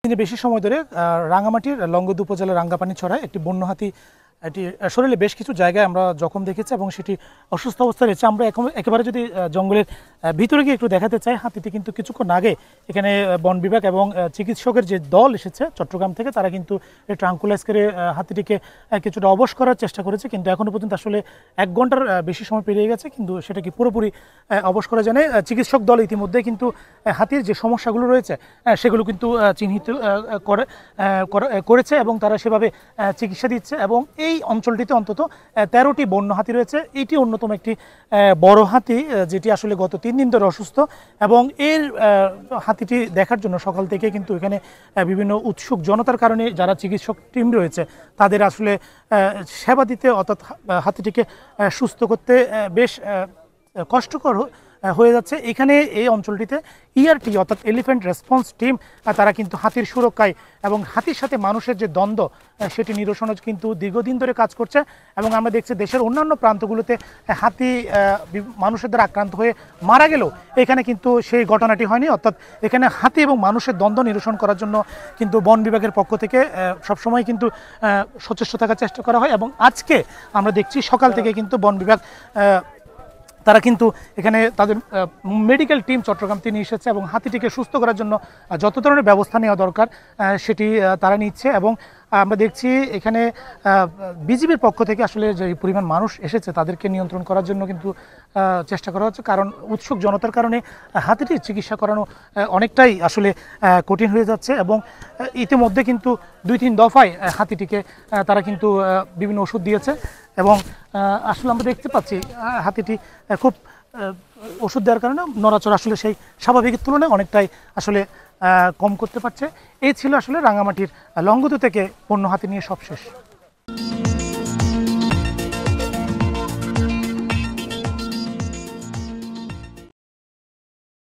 দিনে বেশি সময় ধরে রাঙ্গামাটির লংগদু উপজেলার রাঙ্গাপানিছড়ায় একটি বন্য হাতি এটি শরীরে বেশ কিছু জায়গায় আমরা জখম দেখেছি এবং সেটি অসুস্থ অবস্থায় রয়েছে। আমরা একেবারে যদি জঙ্গলের ভিতরে গিয়ে একটু দেখাতে চাই, হাতিটি কিন্তু কিছুক্ষণ আগে এখানে বন বিভাগ এবং চিকিৎসকের যে দল এসেছে চট্টগ্রাম থেকে, তারা কিন্তু ট্রাঙ্কুলাইজ করে হাতিটিকে কিছুটা অবশ করার চেষ্টা করেছে, কিন্তু এখনও পর্যন্ত আসলে 1 ঘন্টার বেশি সময় পেরিয়ে গেছে, কিন্তু সেটা কি পুরোপুরি অবশ করা যায় না। চিকিৎসক দল ইতিমধ্যে কিন্তু হাতির যে সমস্যাগুলো রয়েছে সেগুলো কিন্তু চিহ্নিত করেছে এবং তারা সেভাবে চিকিৎসা দিচ্ছে। এবং এই অঞ্চলটিতে অন্তত 13টি বন্য হাতি রয়েছে। এটি অন্যতম একটি বড় হাতি, যেটি আসলে গত 3 দিন ধরে অসুস্থ, এবং এর হাতিটি দেখার জন্য সকাল থেকে কিন্তু এখানে বিভিন্ন উৎসুক জনতার কারণে যারা চিকিৎসক টিম রয়েছে তাদের আসলে সেবা দিতে, অর্থাৎ হাতিটিকে সুস্থ করতে বেশ কষ্টকর হয়ে যাচ্ছে। এখানে এই অঞ্চলটিতে ইআরটি অর্থাৎ এলিফ্যান্ট রেসপন্স টিম তারা কিন্তু হাতির সুরক্ষায় এবং হাতির সাথে মানুষের যে দ্বন্দ্ব সেটি নিরসনে কিন্তু দীর্ঘদিন ধরে কাজ করছে। এবং আমরা দেখছি দেশের অন্যান্য প্রান্তগুলোতে হাতি মানুষের দ্বারা আক্রান্ত হয়ে মারা গেলেও এখানে কিন্তু সেই ঘটনাটি হয়নি। অর্থাৎ এখানে হাতি এবং মানুষের দ্বন্দ্ব নিরসন করার জন্য কিন্তু বন বিভাগের পক্ষ থেকে সবসময় কিন্তু সচেষ্ট থাকার চেষ্টা করা হয়। এবং আজকে আমরা দেখছি সকাল থেকে কিন্তু বন বিভাগ তারা কিন্তু এখানে তাদের মেডিকেল টিম চট্টগ্রাম থেকে এসেছে এবং হাতিটিকে সুস্থ করার জন্য যত ধরনের ব্যবস্থা নেওয়া দরকার সেটি তারা নিচ্ছে। এবং আমরা দেখছি এখানে বিজিবির পক্ষ থেকে আসলে যে পরিমাণ মানুষ এসেছে তাদেরকে নিয়ন্ত্রণ করার জন্য কিন্তু চেষ্টা করা হচ্ছে, কারণ উৎসুক জনতার কারণে হাতিটির চিকিৎসা করানো অনেকটাই আসলে কঠিন হয়ে যাচ্ছে। এবং ইতিমধ্যে কিন্তু 2-3 দফায় হাতিটিকে তারা কিন্তু বিভিন্ন ওষুধ দিয়েছে এবং আসলে আমরা দেখতে পাচ্ছি হাতিটি খুব ওষুধ দেওয়ার কারণে নড়াচড়া আসলে সেই স্বাভাবিকের তুলনায় অনেকটাই আসলে কম করতে পারছে। এই ছিল আসলে রাঙ্গামাটির লংগদু থেকে বন্য হাতি নিয়ে সবশেষ।